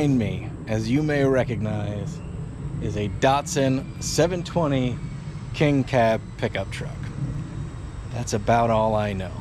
behind me, as you may recognize, is a Datsun 720 King Cab pickup truck. That's about all I know.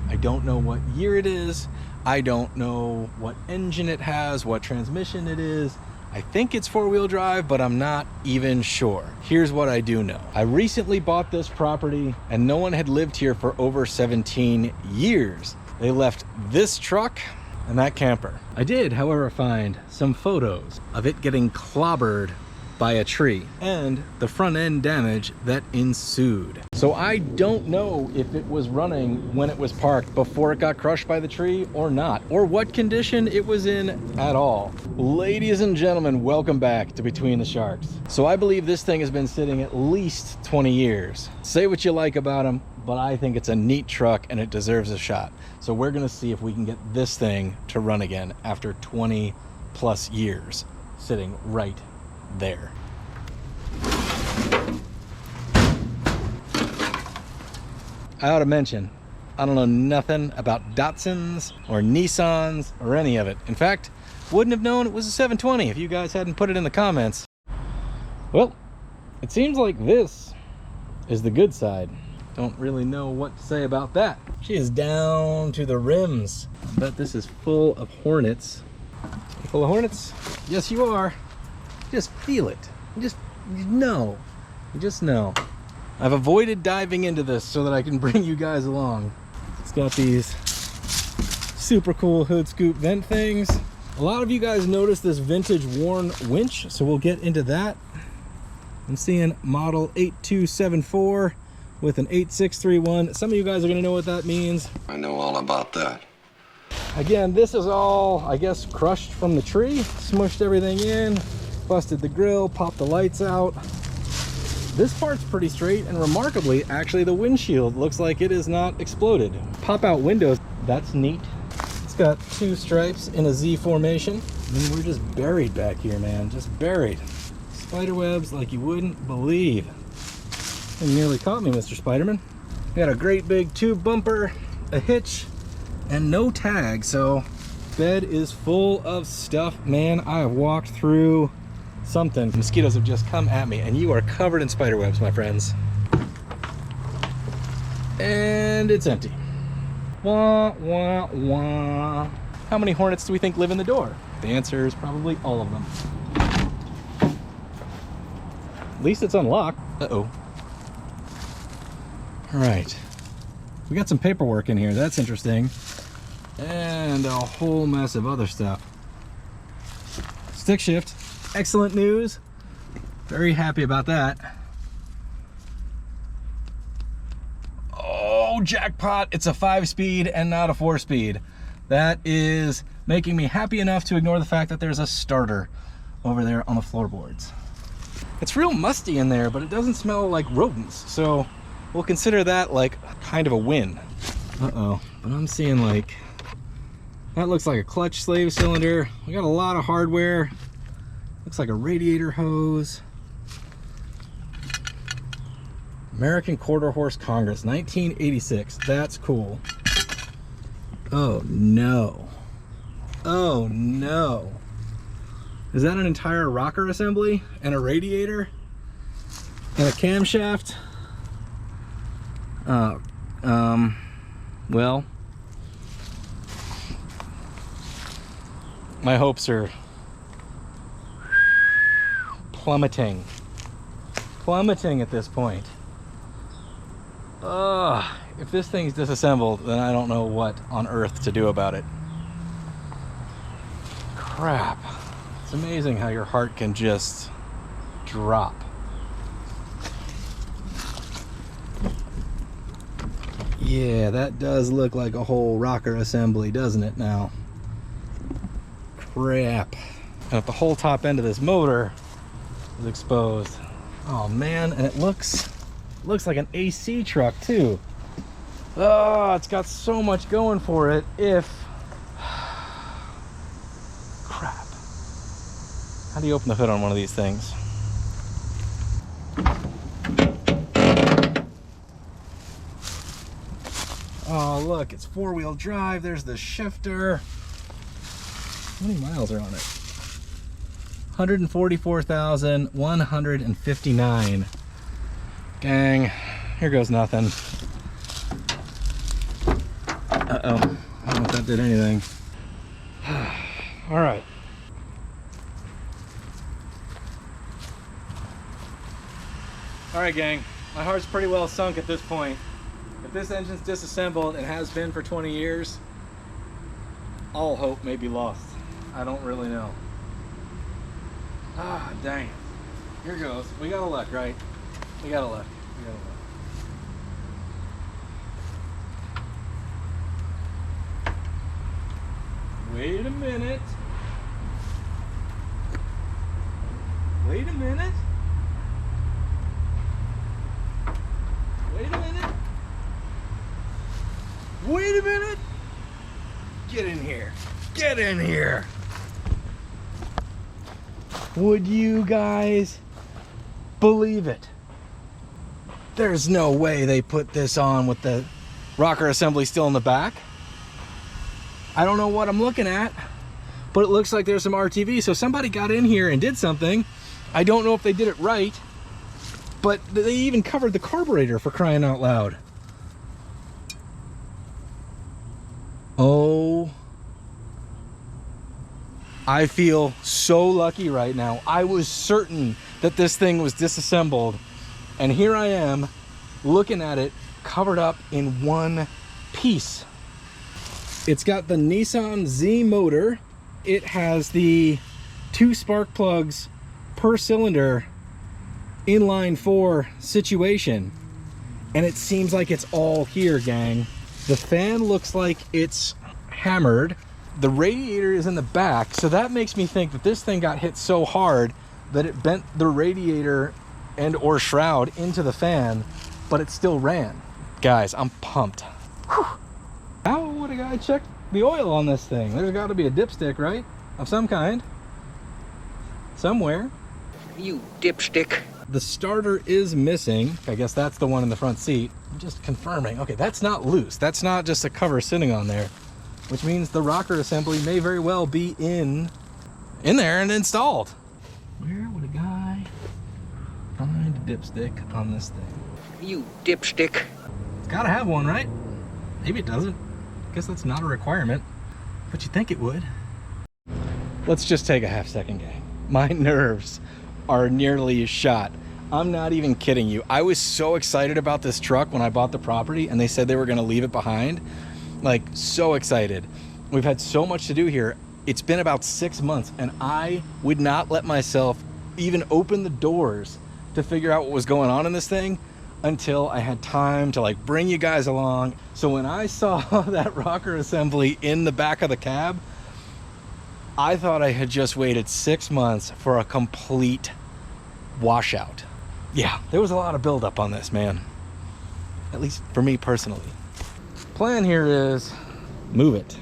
I don't know what year it is. I don't know what engine it has, what transmission it is. I think it's four-wheel drive, but I'm not even sure. Here's what I do know. I recently bought this property and no one had lived here for over 17 years. They left this truck and that camper. I did, however, find some photos of it getting clobbered by a tree and the front end damage that ensued. So I don't know if it was running when it was parked before it got crushed by the tree or not, or what condition it was in at all. Ladies and gentlemen, welcome back to Between the Sharks. So I believe this thing has been sitting at least 20 years. Say what you like about them, but I think it's a neat truck and it deserves a shot. So we're gonna see if we can get this thing to run again after 20 plus years sitting right there. I ought to mention, I don't know nothing about Datsuns or Nissans or any of it. In fact, wouldn't have known it was a 720 if you guys hadn't put it in the comments. Well, it seems like this is the good side. Don't really know what to say about that. She is down to the rims. I bet this is full of hornets. Full of hornets? Yes, you are. Just feel it. You just know. You just know. I've avoided diving into this so that I can bring you guys along. It's got these super cool hood scoop vent things. A lot of you guys noticed this vintage worn winch, so we'll get into that. I'm seeing model 8274 with an 8631. Some of you guys are gonna know what that means. I know all about that. Again, this is all, I guess, crushed from the tree, smushed everything in, busted the grill, popped the lights out. This part's pretty straight, and remarkably, actually, the windshield looks like it is not exploded. Pop out windows, that's neat. It's got two stripes in a Z formation. I mean, we're just buried back here, man, just buried. Spider webs like you wouldn't believe. You nearly caught me, Mr. Spider-Man. We got a great big tube bumper, a hitch, and no tag, so bed is full of stuff. Man, I have walked through something. Mosquitoes have just come at me, and you are covered in spider webs, my friends. And it's empty. Wah, wah, wah. How many hornets do we think live in the door? The answer is probably all of them. At least it's unlocked. Uh-oh. All right. We got some paperwork in here. That's interesting. And a whole mess of other stuff. Stick shift. Excellent news. Very happy about that. Oh, jackpot. It's a 5-speed and not a 4-speed. That is making me happy enough to ignore the fact that there's a starter over there on the floorboards. It's real musty in there, but it doesn't smell like rodents. So we'll consider that like kind of a win. Uh-oh, but I'm seeing like, that looks like a clutch slave cylinder. We got a lot of hardware. Looks like a radiator hose. American Quarter Horse Congress, 1986. That's cool. Oh no. Oh no. Is that an entire rocker assembly and a radiator and a camshaft? Well, my hopes are plummeting at this point. If this thing's disassembled, then I don't know what on earth to do about it. Crap. It's amazing how your heart can just drop. Yeah, that does look like a whole rocker assembly, doesn't it now? Crap. And if the whole top end of this motor is exposed. Oh man, and it looks like an AC truck too. Oh, it's got so much going for it. Crap. How do you open the hood on one of these things? Oh look, it's 4-wheel drive. There's the shifter. How many miles are on it? 144,159. Gang, here goes nothing. Uh-oh, I don't know if that did anything. All right. All right, gang, my heart's pretty well sunk at this point. If this engine's disassembled and has been for 20 years, all hope may be lost. I don't really know. Ah, dang it. Here goes. We got a luck, right? We got a luck. We got a luck. Wait a minute. Wait a minute. Wait a minute. Wait a minute. Get in here. Get in here. Would you guys believe it? There's no way they put this on with the rocker assembly still in the back. I don't know what I'm looking at, but it looks like there's some RTV. So somebody got in here and did something. I don't know if they did it right, but they even covered the carburetor, for crying out loud. Oh, I feel so lucky right now. I was certain that this thing was disassembled, and here I am looking at it covered up in one piece. It's got the Nissan Z motor. It has the 2 spark plugs per cylinder inline 4 situation, and it seems like it's all here, gang. The fan looks like it's hammered. The radiator is in the back, so that makes me think that this thing got hit so hard that it bent the radiator and or shroud into the fan, but it still ran. Guys, I'm pumped. Whew. How would a guy check the oil on this thing? There's got to be a dipstick, right? Of some kind. Somewhere. You dipstick. The starter is missing. I guess that's the one in the front seat. I'm just confirming. Okay, that's not loose. That's not just a cover sitting on there, which means the rocker assembly may very well be in there and installed. Where would a guy find a dipstick on this thing? You dipstick. It's gotta have one, right? Maybe it doesn't. I guess that's not a requirement, but you think it would. Let's just take a half second, gang. My nerves are nearly shot. I'm not even kidding you. I was so excited about this truck when I bought the property and they said they were gonna leave it behind. Like, so excited. We've had so much to do here. It's been about 6 months and I would not let myself even open the doors to figure out what was going on in this thing until I had time to like bring you guys along. So when I saw that rocker assembly in the back of the cab, I thought I had just waited 6 months for a complete washout. Yeah, there was a lot of buildup on this, man. At least for me personally. Plan here is move it.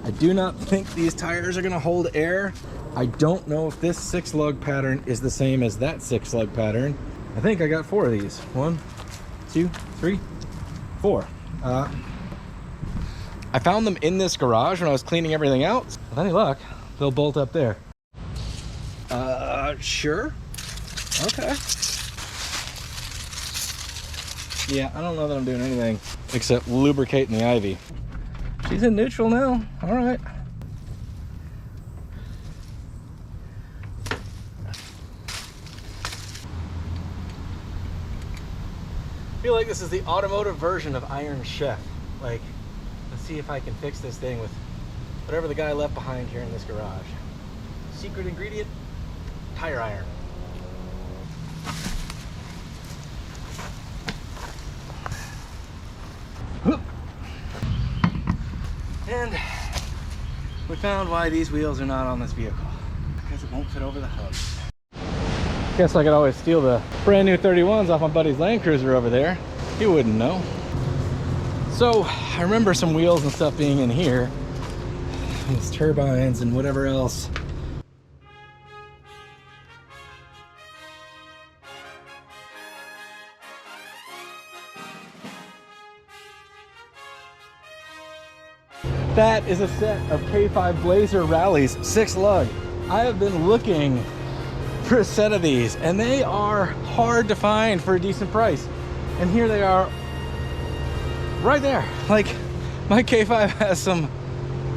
I do not think these tires are gonna hold air. I don't know if this 6-lug pattern is the same as that 6-lug pattern. I think I got 4 of these. 1, 2, 3, 4. I found them in this garage when I was cleaning everything out. With any luck, they'll bolt up there. Sure. Okay. Yeah, I don't know that I'm doing anything except lubricating the ivy. She's in neutral now. All right. I feel like this is the automotive version of Iron Chef. Like, let's see if I can fix this thing with whatever the guy left behind here in this garage. Secret ingredient, tire iron. And we found why these wheels are not on this vehicle. Because it won't fit over the hub. Guess I could always steal the brand new 31s off my buddy's Land Cruiser over there. He wouldn't know. So I remember some wheels and stuff being in here. These turbines and whatever else. That is a set of K5 Blazer Rallies 6 lug. I have been looking for a set of these, and they are hard to find for a decent price. And here they are, right there. Like, my K5 has some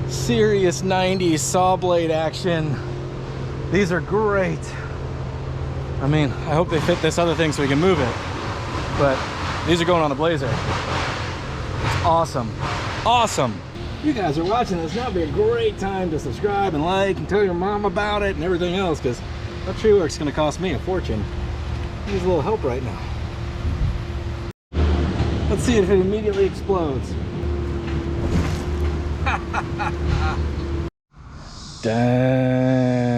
serious 90s saw blade action. These are great. I mean, I hope they fit this other thing so we can move it. But these are going on the Blazer. It's awesome. Awesome. You guys are watching this. Now would be a great time to subscribe and like and tell your mom about it and everything else, because that tree work's going to cost me a fortune. Needs a little help right now. Let's see if it immediately explodes. Dang.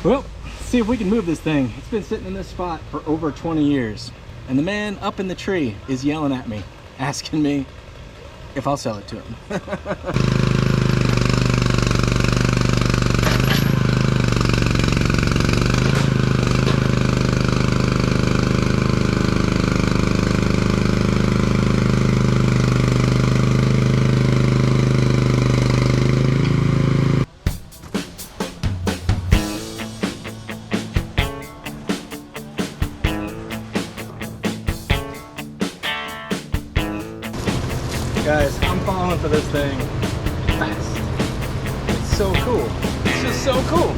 Well, let's see if we can move this thing. It's been sitting in this spot for over 20 years. And the man up in the tree is yelling at me, asking me if I'll sell it to him. Guys, I'm falling for this thing fast. It's so cool. It's just so cool.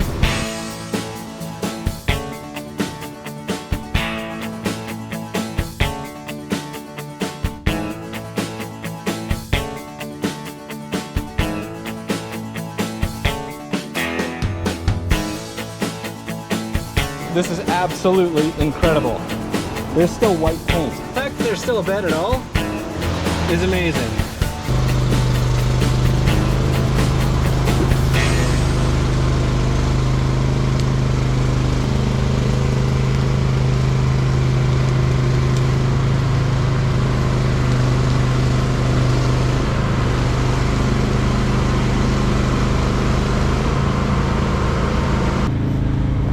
This is absolutely incredible. There's still white paint. The fact that there's still a bed at all is amazing.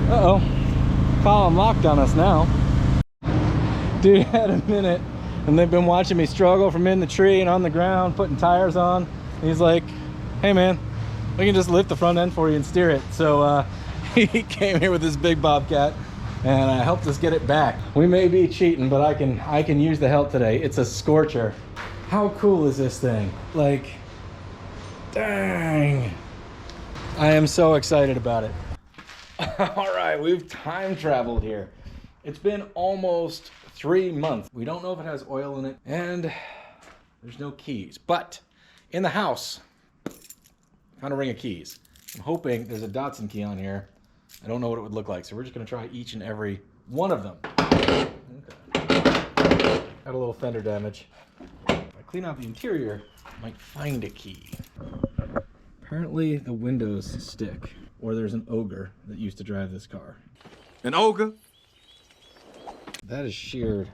Uh-oh. Column locked on us now. Dude had a minute, and they've been watching me struggle from in the tree and on the ground, putting tires on. And he's like, hey man, we can just lift the front end for you and steer it. So he came here with this big bobcat and helped us get it back. We may be cheating, but I can use the help today. It's a scorcher. How cool is this thing? Like, dang. I am so excited about it. All right, we've time traveled here. It's been almost 3 months. We don't know if it has oil in it, and there's no keys. But in the house, found a ring of keys. I'm hoping there's a Datsun key on here. I don't know what it would look like, so we're just gonna try each and every one of them. Okay. Got a little fender damage. If I clean out the interior, I might find a key. Apparently the windows stick, or there's an ogre that used to drive this car. An ogre? That is sheared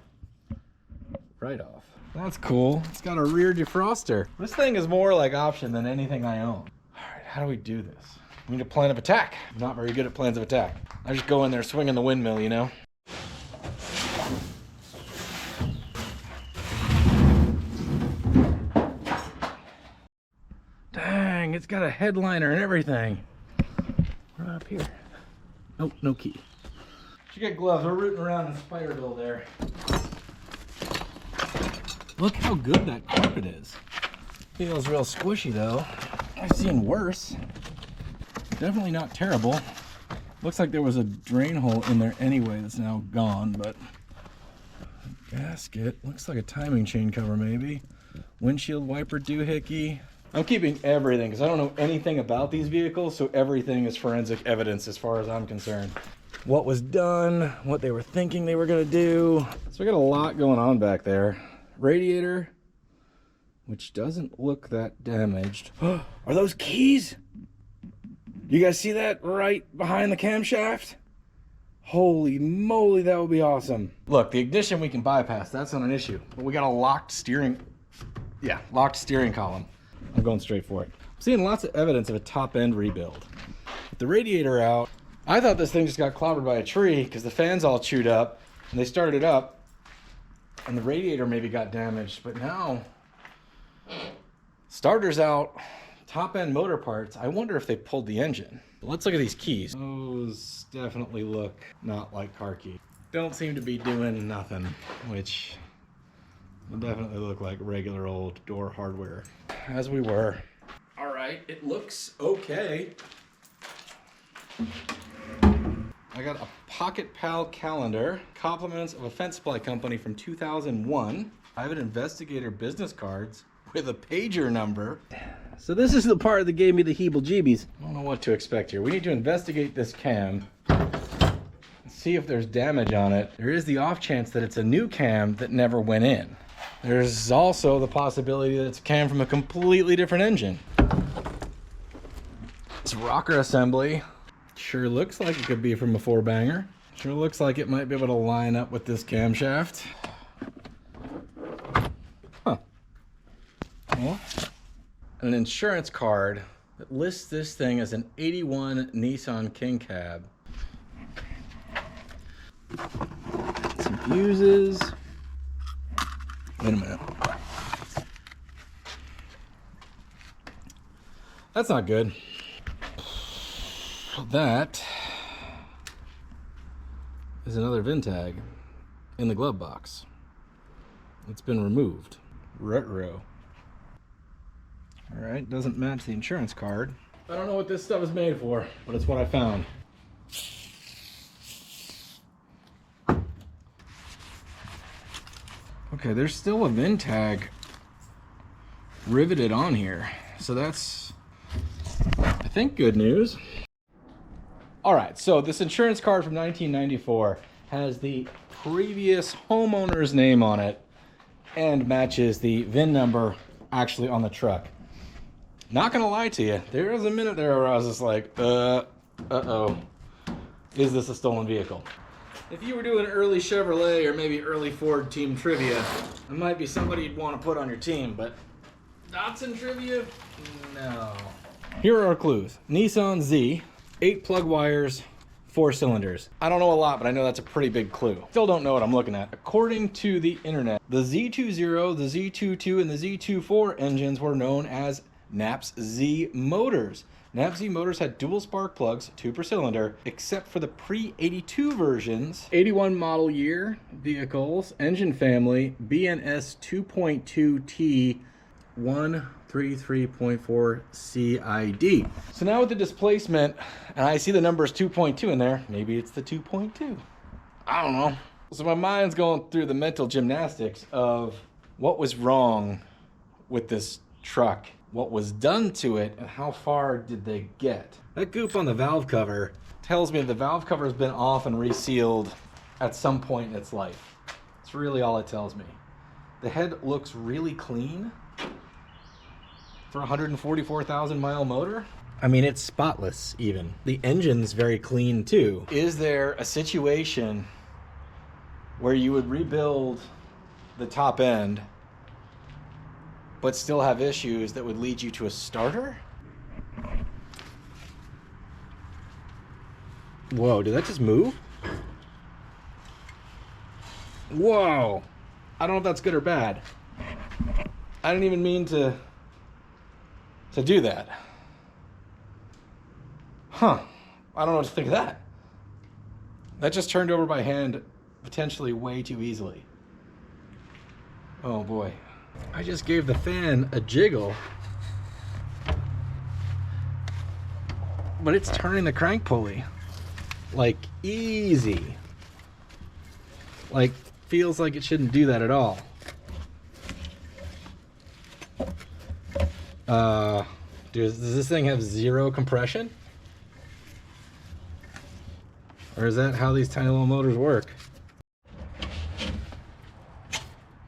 right off. That's cool. It's got a rear defroster. This thing is more like option than anything I own. All right, how do we do this? We need a plan of attack. I'm not very good at plans of attack. I just go in there swinging the windmill, you know? Dang, it's got a headliner and everything. Right up here. Nope, no key. You get gloves. We're rooting around in Spiderville there. Look how good that carpet is. Feels real squishy though. I've seen worse. Definitely not terrible. Looks like there was a drain hole in there anyway that's now gone, but gasket. Looks like a timing chain cover maybe. Windshield wiper doohickey. I'm keeping everything because I don't know anything about these vehicles, so everything is forensic evidence as far as I'm concerned. What was done, what they were thinking they were gonna do. So we got a lot going on back there. Radiator, which doesn't look that damaged. Are those keys? You guys see that right behind the camshaft? Holy moly, that would be awesome. Look, the ignition we can bypass, that's not an issue. But we got a locked steering column. I'm going straight for it. I'm seeing lots of evidence of a top end rebuild. With the radiator out, I thought this thing just got clobbered by a tree because the fan's all chewed up and they started it up and the radiator maybe got damaged, but now Starters out, top end motor parts. I wonder if they pulled the engine. But let's look at these keys. Those definitely look not like car keys. Don't seem to be doing nothing, which will definitely look like regular old door hardware. As we were. All right, it looks okay. I got a Pocket Pal calendar, compliments of a fence supply company from 2001. I have an investigator business cards with a pager number. So this is the part that gave me the heebie-jeebies. I don't know what to expect here. We need to investigate this cam, see if there's damage on it. There is the off chance that it's a new cam that never went in. There's also the possibility that it's a cam from a completely different engine. It's rocker assembly. Sure looks like it could be from a 4-banger. Sure looks like it might be able to line up with this camshaft. Huh. Well, an insurance card that lists this thing as an 81 Nissan King Cab. Some fuses. Wait a minute. That's not good. That is another VIN tag in the glove box. It's been removed. Retro. All right, doesn't match the insurance card. I don't know what this stuff is made for, but it's what I found. Okay, there's still a VIN tag riveted on here. So that's, I think, good news. All right, so this insurance card from 1994 has the previous homeowner's name on it and matches the VIN number actually on the truck. Not gonna lie to you, there was a minute there where I was just like, uh-oh, is this a stolen vehicle? If you were doing early Chevrolet or maybe early Ford team trivia, it might be somebody you'd want to put on your team, but Datsun trivia, no. Here are our clues. Nissan Z, 8 plug wires, 4 cylinders. I don't know a lot, but I know that's a pretty big clue. Still don't know what I'm looking at. According to the internet, the Z20, the Z22, and the Z24 engines were known as Knapp's Z motors. Knapp's Z motors had dual spark plugs, 2 per cylinder, except for the pre-82 versions. 81 model year vehicles, engine family, BNS 2.2T 133.4 CID. So now with the displacement, and I see the numbers 2.2 in there, maybe it's the 2.2. I don't know. So my mind's going through the mental gymnastics of what was wrong with this truck, what was done to it, and how far did they get. That goop on the valve cover tells me the valve cover has been off and resealed at some point in its life. It's really all it tells me. The head looks really clean for a 144,000 mile motor. I mean, it's spotless even. The engine's very clean too. Is there a situation where you would rebuild the top end but still have issues that would lead you to a starter? Whoa, did that just move? Whoa. I don't know if that's good or bad. I didn't even mean to do that. Huh. I don't know what to think of that. That just turned over by hand potentially way too easily. Oh boy. I just gave the fan a jiggle, but it's turning the crank pulley like easy. Like feels like it shouldn't do that at all. Does this thing have 0 compression? Or is that how these tiny little motors work?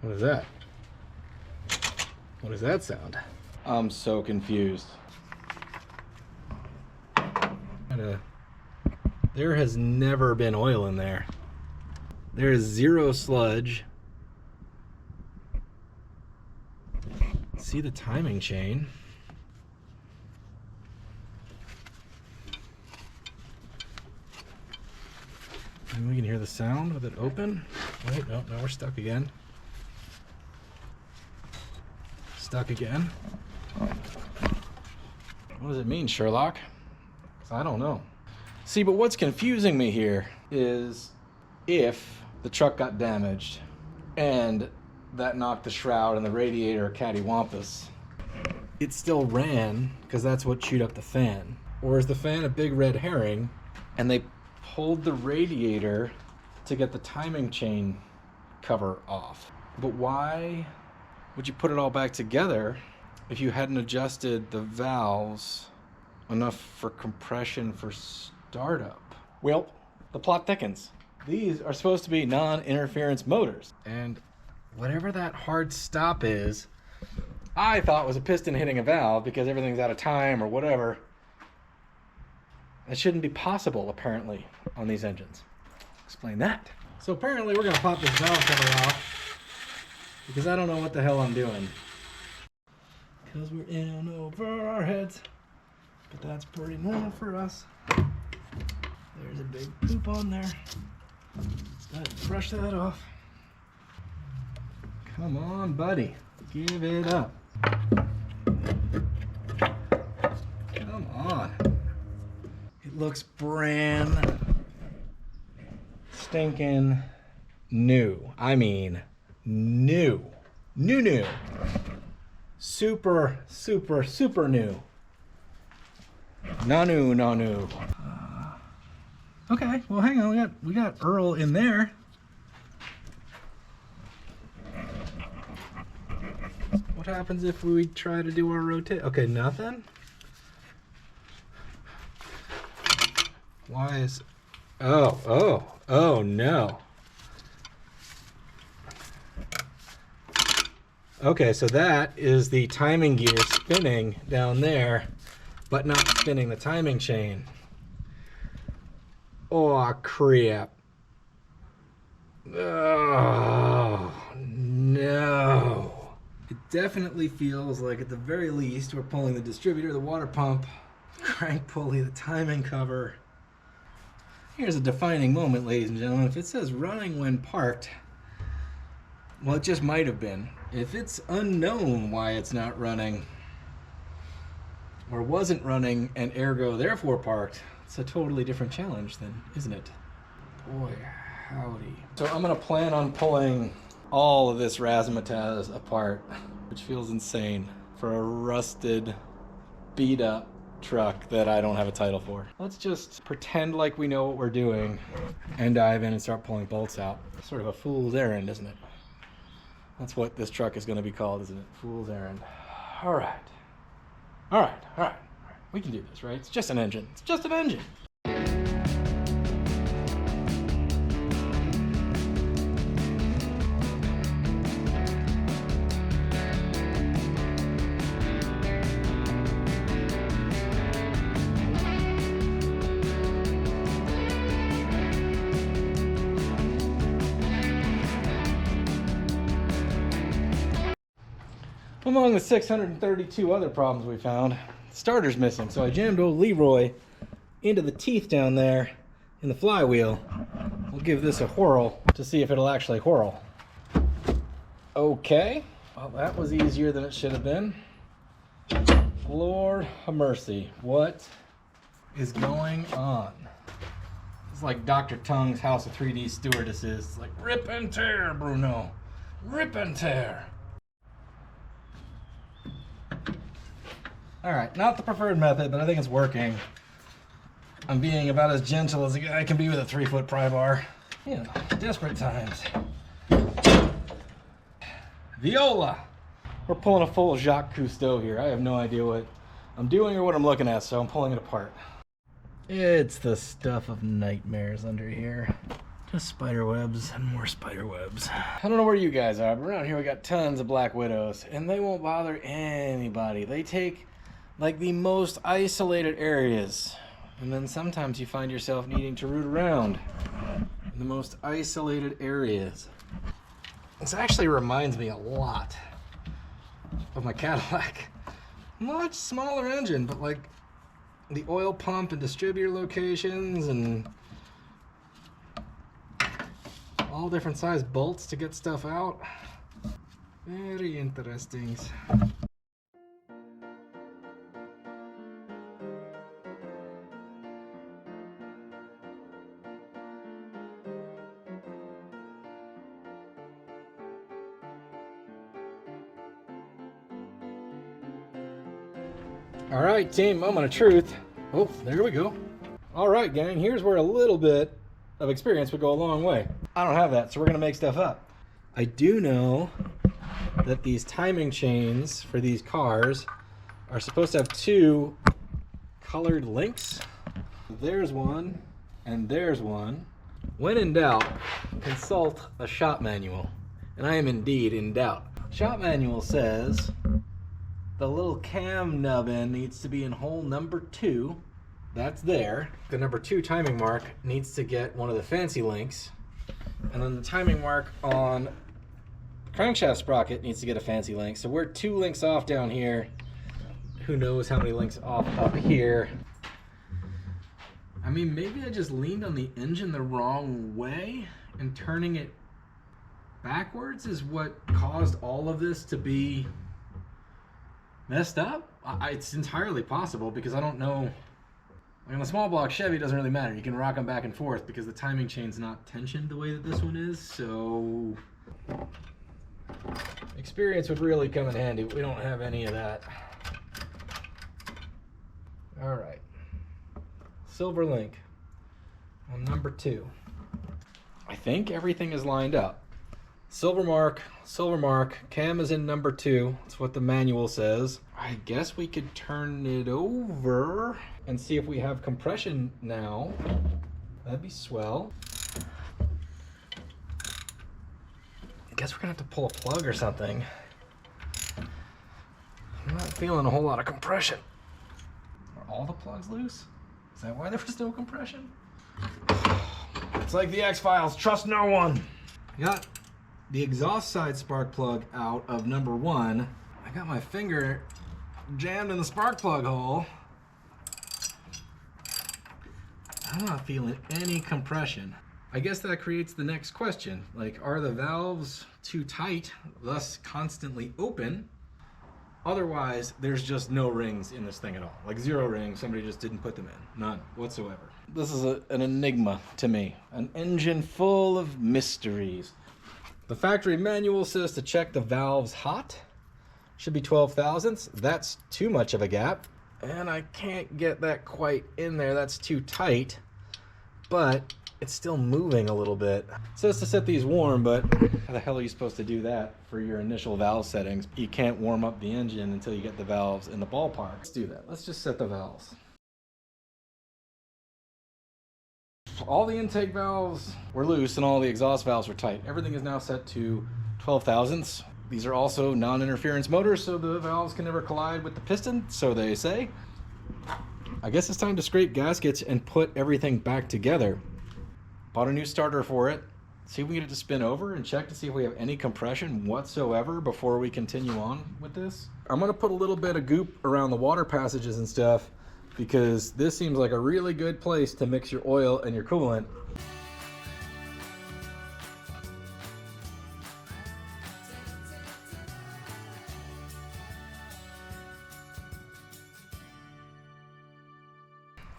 What is that? What does that sound? I'm so confused. There has never been oil in there. There is 0 sludge. See the timing chain. And we can hear the sound with it open. Wait, no, now we're stuck again. Stuck again. What does it mean, Sherlock? 'Cause I don't know. See, but what's confusing me here is if the truck got damaged and that knocked the shroud and the radiator cattywampus, it still ran because that's what chewed up the fan. Or is the fan a big red herring and they pulled the radiator to get the timing chain cover off? But why would you put it all back together if you hadn't adjusted the valves enough for compression for startup? Well, the plot thickens. These are supposed to be non-interference motors. And whatever that hard stop is, I thought was a piston hitting a valve because everything's out of time or whatever. That shouldn't be possible, apparently, on these engines. Explain that. So apparently we're gonna pop this valve cover off because I don't know what the hell I'm doing. Because we're in over our heads. But that's pretty normal for us. There's a big poop on there. Let's brush that off. Come on, buddy. Give it up. Come on. It looks brand stinking new. I mean, new. New. Super, super, super new. Nanu. Okay, well hang on, we got Earl in there. What happens if we try to do our rotate? Okay, nothing. Why is... Oh no. Okay, so that is the timing gear spinning down there, but not spinning the timing chain. Oh, crap. Oh, no. It definitely feels like, at the very least, we're pulling the distributor, the water pump, crank pulley, the timing cover. Here's a defining moment, ladies and gentlemen. If it says running when parked, well, it just might have been. If it's unknown why it's not running, or wasn't running and ergo therefore parked, it's a totally different challenge then, isn't it? Boy, howdy. So I'm gonna plan on pulling all of this razzmatazz apart, which feels insane for a rusted, beat up truck that I don't have a title for. Let's just pretend like we know what we're doing and dive in and start pulling bolts out. Sort of a fool's errand, isn't it? That's what this truck is gonna be called, isn't it? Fool's errand. All right. We can do this, right? It's just an engine. It's just an engine. Among the 632 other problems we found, the starter's missing, so I jammed old Leroy into the teeth down there in the flywheel. We'll give this a whirl to see if it'll actually whirl. Okay, well that was easier than it should have been. Lord have mercy, what is going on? It's like Dr. Tongue's House of 3D Stewardesses. It's like, rip and tear, Bruno, rip and tear. All right, not the preferred method, but I think it's working. I'm being about as gentle as a guy can be with a 3-foot pry bar. You know, desperate times. Viola! We're pulling a full Jacques Cousteau here. I have no idea what I'm doing or what I'm looking at, so I'm pulling it apart. It's the stuff of nightmares under here. Just spider webs and more spider webs. I don't know where you guys are, but around here we got tons of black widows, and they won't bother anybody. They take like the most isolated areas, and then sometimes you find yourself needing to root around in the most isolated areas. This actually reminds me a lot of my Cadillac. Much smaller engine, but like the oil pump and distributor locations and all different size bolts to get stuff out. Very interesting. All right, team, moment of truth. Oh, there we go. All right, gang, here's where a little bit of experience would go a long way. I don't have that, so we're gonna make stuff up. I do know that these timing chains for these cars are supposed to have two colored links. There's one, and there's one. When in doubt, consult a shop manual. And I am indeed in doubt. Shop manual says the little cam nubbin needs to be in hole number 2. That's there. The number 2 timing mark needs to get one of the fancy links. And then the timing mark on the crankshaft sprocket needs to get a fancy link. So we're 2 links off down here. Who knows how many links off up here. I mean, maybe I just leaned on the engine the wrong way, and turning it backwards is what caused all of this to be messed up. It's entirely possible, because I don't know. Like on a small block Chevy, it doesn't really matter. You can rock them back and forth because the timing chain's not tensioned the way that this one is. So experience would really come in handy. We don't have any of that. All right. Silver link on number 2. I think everything is lined up. Silver mark, cam is in number 2. That's what the manual says. I guess we could turn it over and see if we have compression now. That'd be swell. I guess we're gonna have to pull a plug or something. I'm not feeling a whole lot of compression. Are all the plugs loose? Is that why there was no compression? It's like the X-Files, trust no one. Got the exhaust side spark plug out of number 1. I got my finger jammed in the spark plug hole. I'm not feeling any compression. I guess that creates the next question. Like, are the valves too tight, thus constantly open? Otherwise, there's just no rings in this thing at all. Like 0 rings, somebody just didn't put them in. None whatsoever. This is an enigma to me. An engine full of mysteries. The factory manual says to check the valves hot. Should be 12 thousandths. That's too much of a gap. And I can't get that quite in there. That's too tight. But it's still moving a little bit. It says to set these warm, but how the hell are you supposed to do that for your initial valve settings? You can't warm up the engine until you get the valves in the ballpark. Let's do that. Let's just set the valves. All the intake valves were loose and all the exhaust valves were tight. Everything is now set to 12 thousandths. These are also non-interference motors, so the valves can never collide with the piston, so they say. I guess it's time to scrape gaskets and put everything back together. Bought a new starter for it. See if we can get it to spin over and check to see if we have any compression whatsoever before we continue on with this. I'm gonna put a little bit of goop around the water passages and stuff, because this seems like a really good place to mix your oil and your coolant.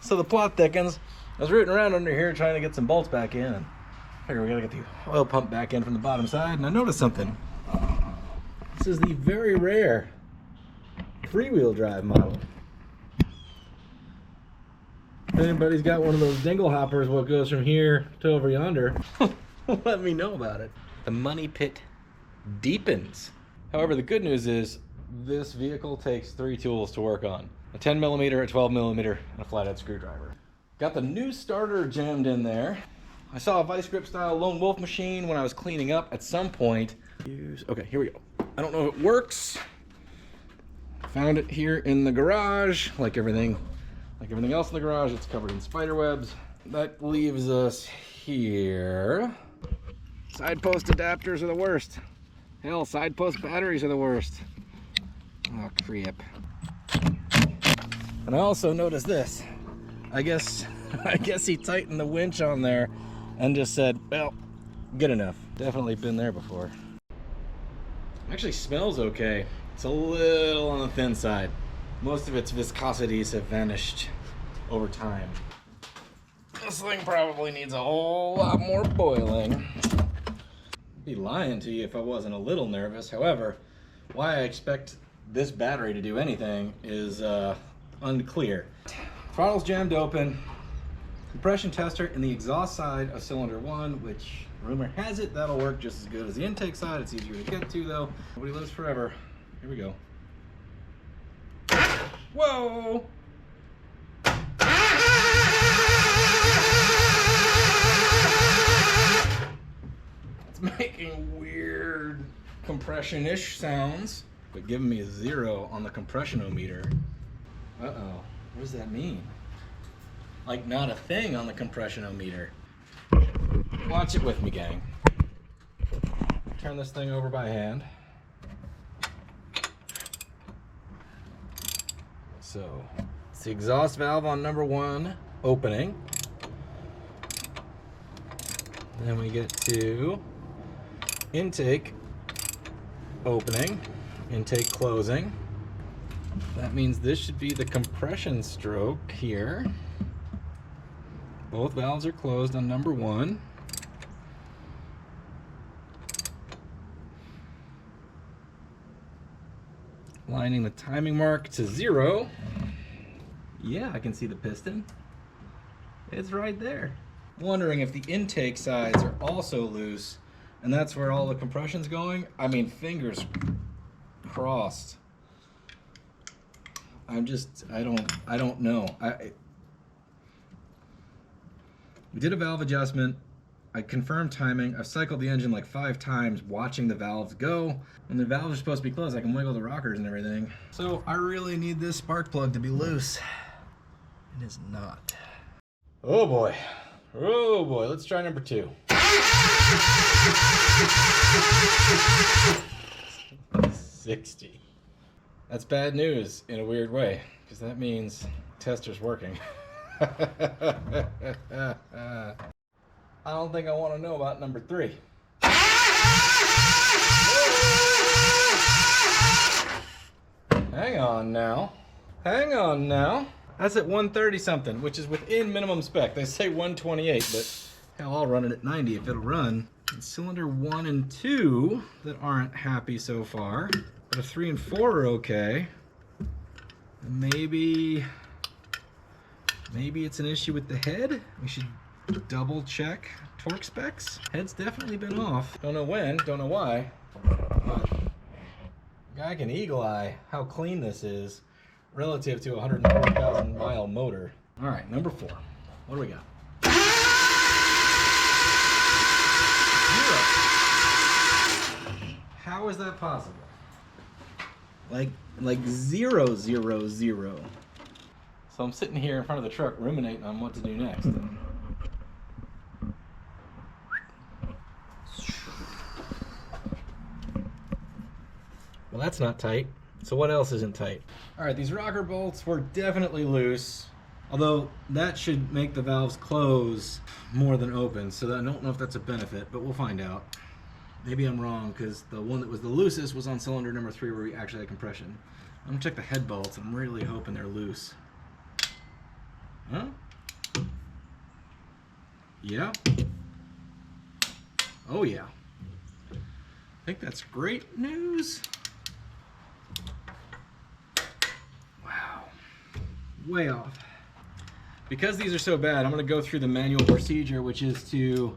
So the plot thickens. I was rooting around under here trying to get some bolts back in, and I figured we gotta get the oil pump back in from the bottom side, and I noticed something. This is the very rare free-wheel drive model. If anybody's got one of those dingle hoppers what goes from here to over yonder, let me know about it. The money pit deepens. However, the good news is this vehicle takes 3 tools to work on. A 10mm, a 12mm, and a flathead screwdriver. Got the new starter jammed in there. I saw a vice grip style lone wolf machine when I was cleaning up at some point. Okay, here we go. I don't know if it works. Found it here in the garage, like everything else in the garage. It's covered in spider webs. That leaves us here. Side post adapters are the worst. Hell, side post batteries are the worst. Oh, crap. And I also noticed this. I guess he tightened the winch on there and just said, well, good enough. Definitely been there before. Actually smells okay. It's a little on the thin side. Most of its viscosities have vanished over time. This thing probably needs a whole lot more boiling. I'd be lying to you if I wasn't a little nervous. However, why I expect this battery to do anything is unclear. Throttle's jammed open. Compression tester in the exhaust side of cylinder 1, which rumor has it that'll work just as good as the intake side. It's easier to get to though. Nobody lives forever. Here we go. Whoa! It's making weird compression-ish sounds, but giving me a 0 on the compressionometer. Uh-oh, what does that mean? Like not a thing on the compressionometer. Watch it with me, gang. Turn this thing over by hand. So, it's the exhaust valve on number 1 opening. Then we get to intake opening, intake closing. That means this should be the compression stroke here. Both valves are closed on number 1. Lining the timing mark to 0. Yeah, I can see the piston. It's right there. Wondering if the intake sides are also loose, and that's where all the compression's going. I mean, fingers crossed. I don't know. We did a valve adjustment. I confirmed timing. I've cycled the engine like 5 times watching the valves go. When the valves are supposed to be closed, I can wiggle the rockers and everything. So I really need this spark plug to be loose. It is not. Oh boy. Oh boy. Let's try number 2. 60. That's bad news in a weird way, because that means tester's working. I don't think I want to know about number 3. Hang on now. Hang on now. That's at 130 something, which is within minimum spec. They say 128, but hell, I'll run it at 90 if it'll run. And cylinder 1 and 2 that aren't happy so far, but a 3 and 4 are okay. And maybe it's an issue with the head. We should double check torque specs. Head's definitely been off. Don't know when, don't know why. But guy can eagle eye how clean this is relative to a 140,000 mile motor. All right, number 4. What do we got? 0. How is that possible? Like 0, 0, 0. So I'm sitting here in front of the truck ruminating on what to do next. Well, that's not tight. So what else isn't tight? All right, these rocker bolts were definitely loose, although that should make the valves close more than open, so I don't know if that's a benefit, but we'll find out. Maybe I'm wrong, because the one that was the loosest was on cylinder number 3 where we actually had compression. I'm gonna check the head bolts. I'm really hoping they're loose. Huh? Yeah. Oh yeah. I think that's great news. Wow. Way off. Because these are so bad, I'm going to go through the manual procedure, which is to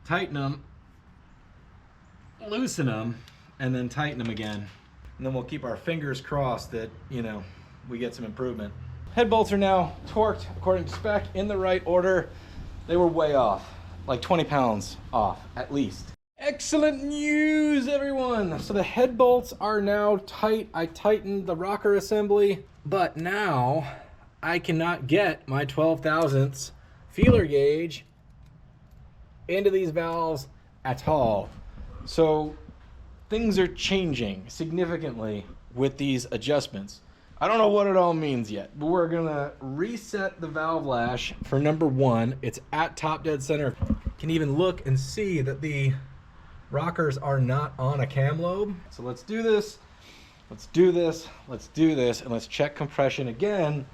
tighten them, loosen them, and then tighten them again. And then we'll keep our fingers crossed that, you know, we get some improvement. Head bolts are now torqued according to spec in the right order. They were way off, like 20 pounds off at least. Excellent news, everyone. So the head bolts are now tight. I tightened the rocker assembly, but now I cannot get my 12 thousandths feeler gauge into these valves at all. So things are changing significantly with these adjustments. I don't know what it all means yet, but we're gonna reset the valve lash for number 1. It's at top dead center. You can even look and see that the rockers are not on a cam lobe. So let's do this, let's do this, let's do this, and let's check compression again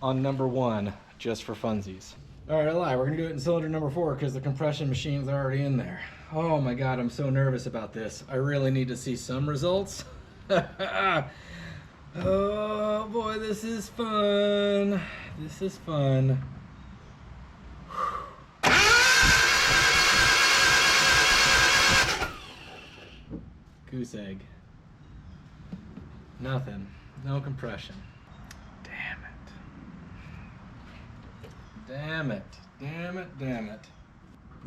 on number 1, just for funsies. All right, I lied. We're gonna do it in cylinder number 4 because the compression machine's already in there. Oh my God, I'm so nervous about this. I really need to see some results. Oh boy, this is fun. This is fun. Goose egg. Nothing. No compression. Damn it. Damn it. Damn it. Damn it.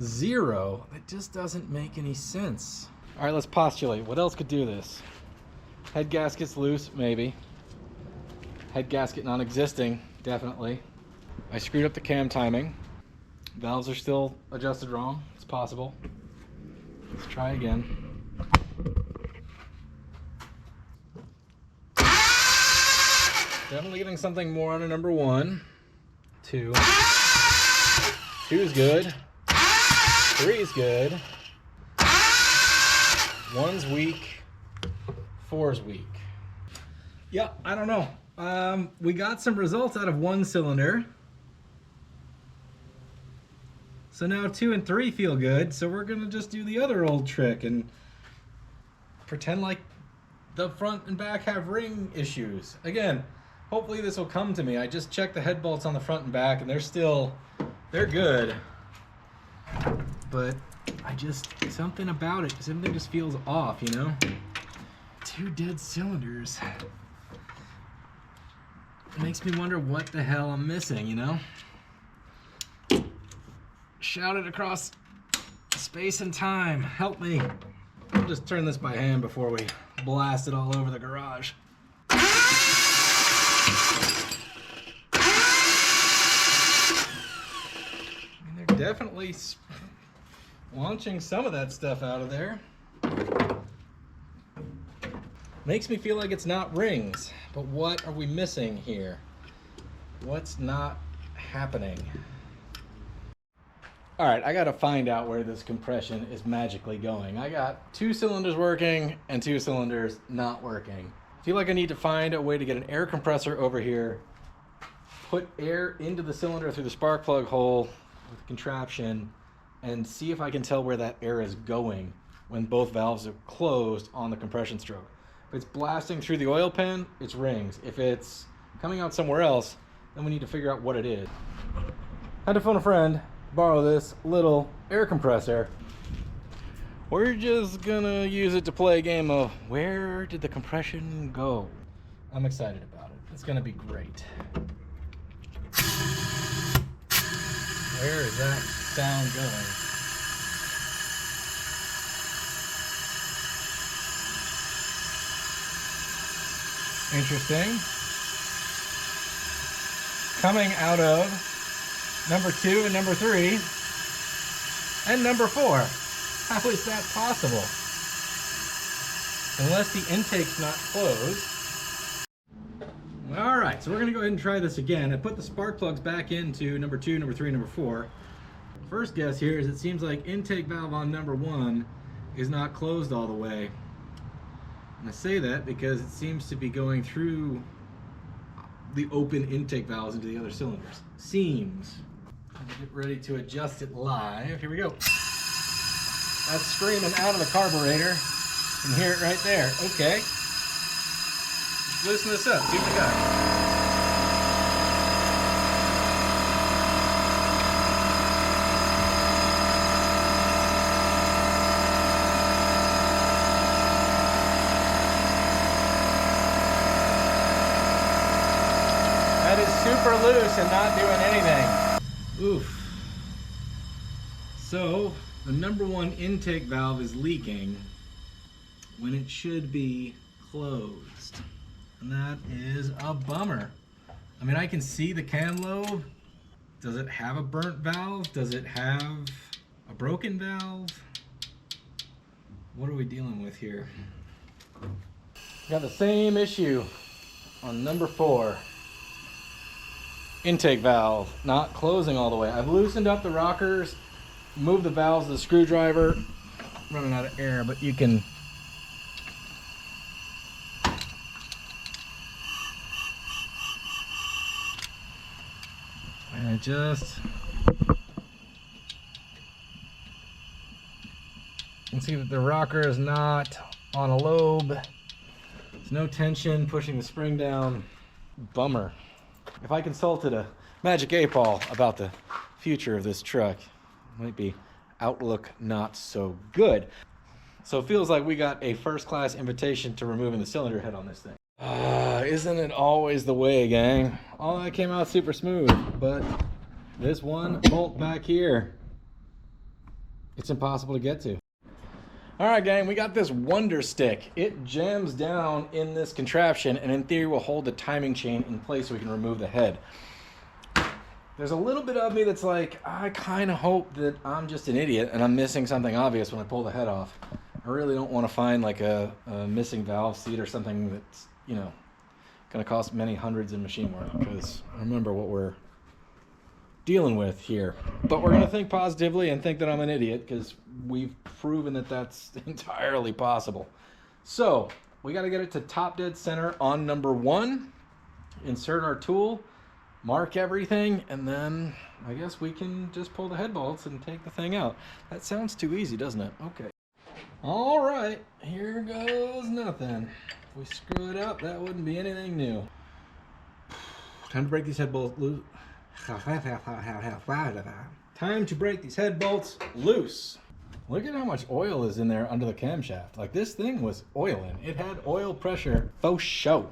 0. That just doesn't make any sense. All right, let's postulate. What else could do this? Head gasket's loose, maybe. Head gasket non-existing, definitely. I screwed up the cam timing. Valves are still adjusted wrong. It's possible. Let's try again. Definitely getting something more out of number 1. 2. 2 is good. 3 is good. 1's weak. 4's weak. Yeah, I don't know. We got some results out of 1 cylinder. So now 2 and 3 feel good. So we're gonna just do the other old trick and pretend like the front and back have ring issues. Again, hopefully this will come to me. I just checked the head bolts on the front and back and they're good. But something about it, something just feels off, you know? 2 dead cylinders. It makes me wonder what the hell I'm missing, you know? Shout it across space and time. Help me. I'll just turn this by hand before we blast it all over the garage. I mean, they're definitely launching some of that stuff out of there. Makes me feel like it's not rings, but what are we missing here? What's not happening? All right, I gotta find out where this compression is magically going. I got 2 cylinders working and 2 cylinders not working. I feel like I need to find a way to get an air compressor over here, put air into the cylinder through the spark plug hole with a contraption, and see if I can tell where that air is going when both valves are closed on the compression stroke. If it's blasting through the oil pan, it's rings. If it's coming out somewhere else, then we need to figure out what it is. Had to phone a friend, borrow this little air compressor. We're just gonna use it to play a game of where did the compression go? I'm excited about it. It's gonna be great. Where is that sound going? Interesting. Coming out of number 2 and number 3 and number 4. How is that possible? Unless the intake's not closed. All right, so we're gonna go ahead and try this again. I put the spark plugs back into number 2, number 3, number 4. First guess here is it seems like intake valve on number 1 is not closed all the way. And I say that because it seems to be going through the open intake valves into the other cylinders. Seems. Get ready to adjust it live. Here we go. That's screaming out of the carburetor. You can hear it right there. Okay. Loosen this up. See what we got. That is super loose and not doing anything. Oof. So, the number 1 intake valve is leaking when it should be closed. And that is a bummer. I mean, I can see the cam lobe. Does it have a burnt valve? Does it have a broken valve? What are we dealing with here? Got the same issue on number 4. Intake valve not closing all the way. I've loosened up the rockers, moved the valves with a screwdriver. Running out of air, but you can. And it just. You can see that the rocker is not on a lobe. There's no tension pushing the spring down. Bummer. If I consulted a Magic 8-Ball about the future of this truck, it might be outlook not so good. So it feels like we got a first-class invitation to removing the cylinder head on this thing. Isn't it always the way, gang? All that came out super smooth, but this one bolt back here, it's impossible to get to. All right, gang, we got this wonder stick. It jams down in this contraption and in theory will hold the timing chain in place so we can remove the head. There's a little bit of me that's like, I kind of hope that I'm just an idiot and I'm missing something obvious when I pull the head off. I really don't want to find like a missing valve seat or something that's, you know, going to cost many hundreds in machine work, because remember what we're dealing with here. But we're going to think positively and think that I'm an idiot, because we've proven that that's entirely possible. So we got to get it to top dead center on number 1, insert our tool, mark everything, and then I guess we can just pull the head bolts and take the thing out. That sounds too easy, doesn't it? Okay. All right, here goes nothing. If we screw it up, that wouldn't be anything new. Time to break these head bolts loose. Time to break these head bolts loose. Look at how much oil is in there under the camshaft. Like, this thing was oiling. It had oil pressure faux show.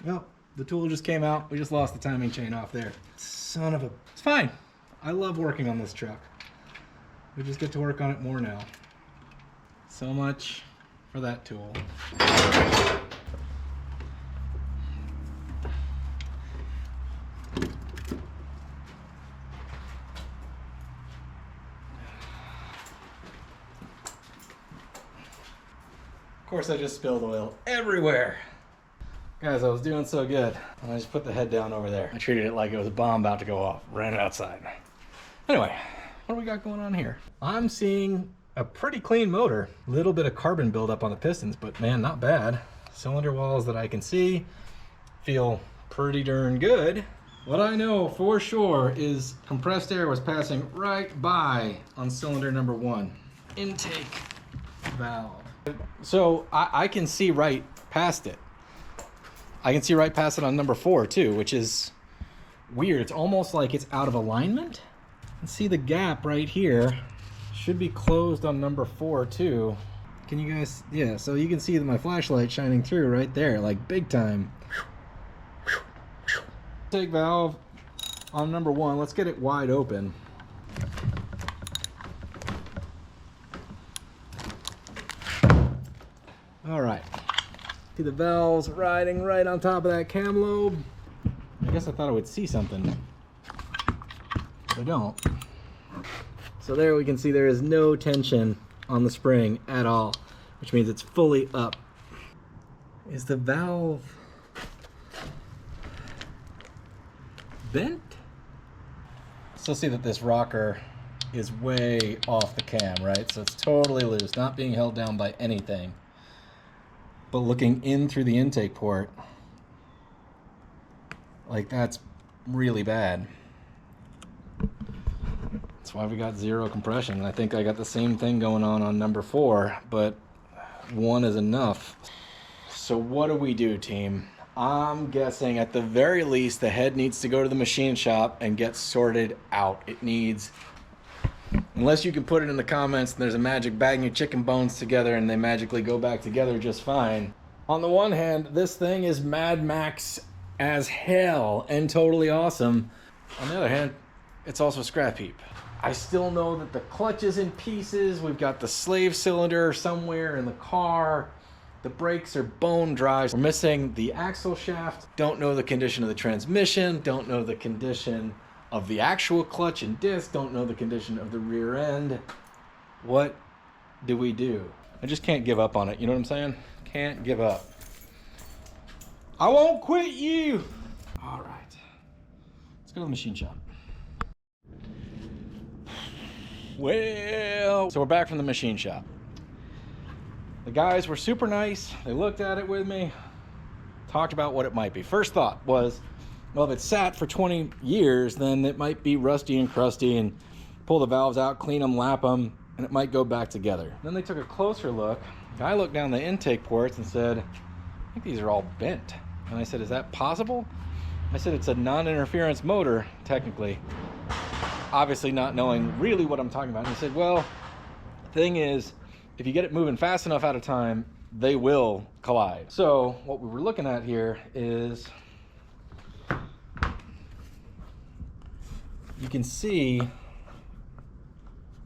Well, the tool just came out. We just lost the timing chain off there. Son of a... It's fine. I love working on this truck. We just get to work on it more now. So much for that tool. Of course, I just spilled oil everywhere. Guys, I was doing so good. And I just put the head down over there. I treated it like it was a bomb about to go off. Ran it outside. Anyway, what do we got going on here? I'm seeing a pretty clean motor. A little bit of carbon buildup on the pistons, but man, not bad. Cylinder walls that I can see feel pretty darn good. What I know for sure is compressed air was passing right by on cylinder number 1. Intake valve. So I can see right past it. I can see right past it on number 4 too, which is weird. It's almost like it's out of alignment. And see the gap right here should be closed on number 4 too. Can you guys, yeah, so you can see my flashlight shining through right there, like big time. Intake valve on number 1, let's get it wide open. All right. See the valves riding right on top of that cam lobe. I guess I thought I would see something. I don't. So there we can see there is no tension on the spring at all, which means it's fully up. Is the valve bent? Still see that this rocker is way off the cam, right? So it's totally loose, not being held down by anything. But looking in through the intake port, like, that's really bad. That's why we got 0 compression. I think I got the same thing going on number 4, but 1 is enough. So what do we do, team? I'm guessing at the very least the head needs to go to the machine shop and get sorted out. It needs, unless you can put it in the comments and there's a magic bagging your chicken bones together and they magically go back together just fine. On the one hand, this thing is Mad Max as hell and totally awesome. On the other hand, it's also a scrap heap. I still know that the clutch is in pieces. We've got the slave cylinder somewhere in the car. The brakes are bone dry. We're missing the axle shaft. Don't know the condition of the transmission. Don't know the condition of the actual clutch and disc. Don't know the condition of the rear end. What do we do? I just can't give up on it. You know what I'm saying? Can't give up. I won't quit you. All right. Let's go to the machine shop. Well, so we're back from the machine shop. The guys were super nice. They looked at it with me, talked about what it might be. First thought was, well, if it sat for 20 years, then it might be rusty and crusty and pull the valves out, clean them, lap them, and it might go back together. Then they took a closer look. I looked down the intake ports and said, I think these are all bent. And I said, is that possible? I said, it's a non-interference motor, technically. Obviously not knowing really what I'm talking about. And he said, well, the thing is, if you get it moving fast enough at a time, they will collide. So what we were looking at here is, you can see,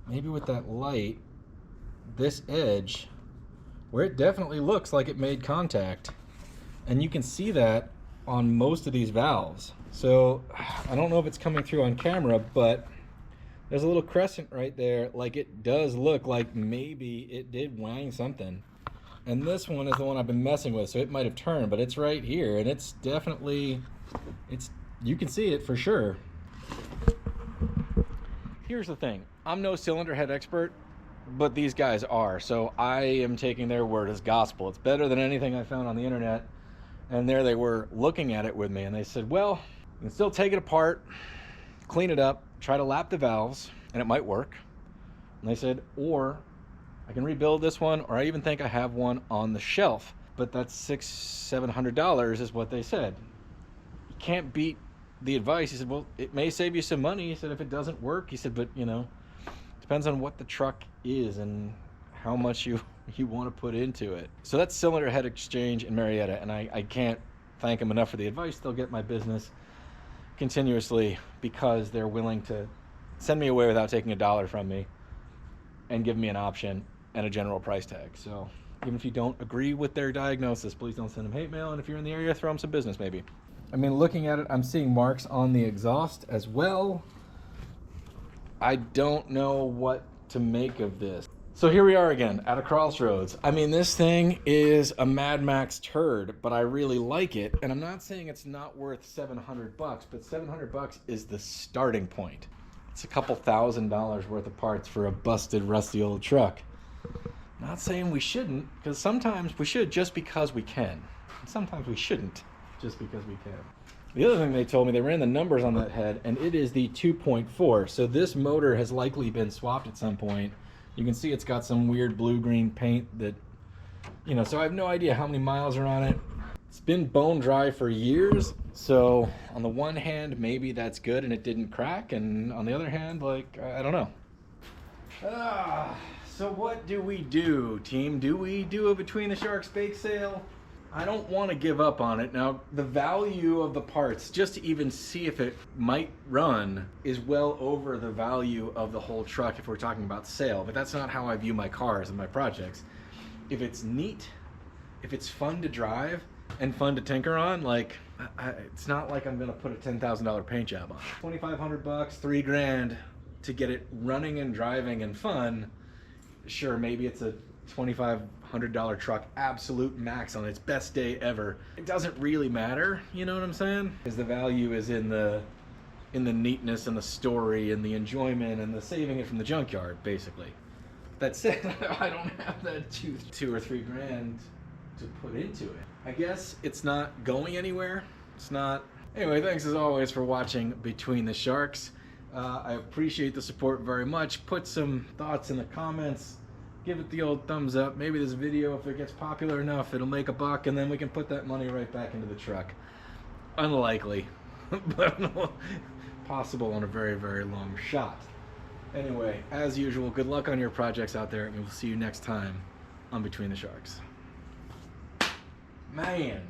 maybe with that light, this edge, where it definitely looks like it made contact. And you can see that on most of these valves. So I don't know if it's coming through on camera, but there's a little crescent right there. Like, it does look like maybe it did wang something. And this one is the one I've been messing with, so it might have turned, but it's right here, and it's definitely, you can see it for sure. Here's the thing, I'm no cylinder head expert, but these guys are, so I am taking their word as gospel. It's better than anything I found on the internet. And there they were looking at it with me, and they said, well, you can still take it apart, clean it up, try to lap the valves, and it might work. And they said, or I can rebuild this one, or I even think I have one on the shelf. But that's $600-700 is what they said. You can't beat the advice. He said, well, it may save you some money. He said, if it doesn't work, he said, but you know, depends on what the truck is and how much you want to put into it. So that's Cylinder Head Exchange in Marietta, and I can't thank them enough for the advice. They'll get my business continuously because they're willing to send me away without taking $1 from me and give me an option and a general price tag. So even if you don't agree with their diagnosis, please don't send them hate mail, and if you're in the area, throw them some business maybe. I mean, looking at it, I'm seeing marks on the exhaust as well. I don't know what to make of this. So here we are again at a crossroads. I mean, this thing is a Mad Max turd, but I really like it. And I'm not saying it's not worth $700, but $700 is the starting point. It's a couple $1,000s worth of parts for a busted, rusty old truck. Not saying we shouldn't, because sometimes we should just because we can. And sometimes we shouldn't just because we can. The other thing they told me, they ran the numbers on that head, and it is the 2.4. So this motor has likely been swapped at some point. You can see it's got some weird blue-green paint that, you know, so I have no idea how many miles are on it. It's been bone dry for years, so on the one hand, maybe that's good and it didn't crack, and on the other hand, like, I don't know. So what do we do, team? Do we do a Between the Sharks bake sale? I don't want to give up on it. Now, the value of the parts, just to even see if it might run, is well over the value of the whole truck if we're talking about sale. But that's not how I view my cars and my projects. If it's neat, if it's fun to drive and fun to tinker on, like, it's not like I'm gonna put a $10,000 paint job on it. $2,500, $3,000 to get it running and driving and fun. Sure, maybe it's a $2,500 truck absolute max on its best day ever. It doesn't really matter, you know what I'm saying? Because the value is in the neatness and the story and the enjoyment and the saving it from the junkyard, basically. That said, I don't have that $2,000 or $3,000 to put into it. I guess it's not going anywhere. It's not. Anyway, thanks as always for watching Between the Sharks. I appreciate the support very much. Put some thoughts in the comments. Give it the old thumbs up. Maybe this video, if it gets popular enough, it'll make $1 and then we can put that money right back into the truck. Unlikely, but possible on a very, very long shot. Anyway, as usual, good luck on your projects out there, and we'll see you next time on Between the Sharks. Man.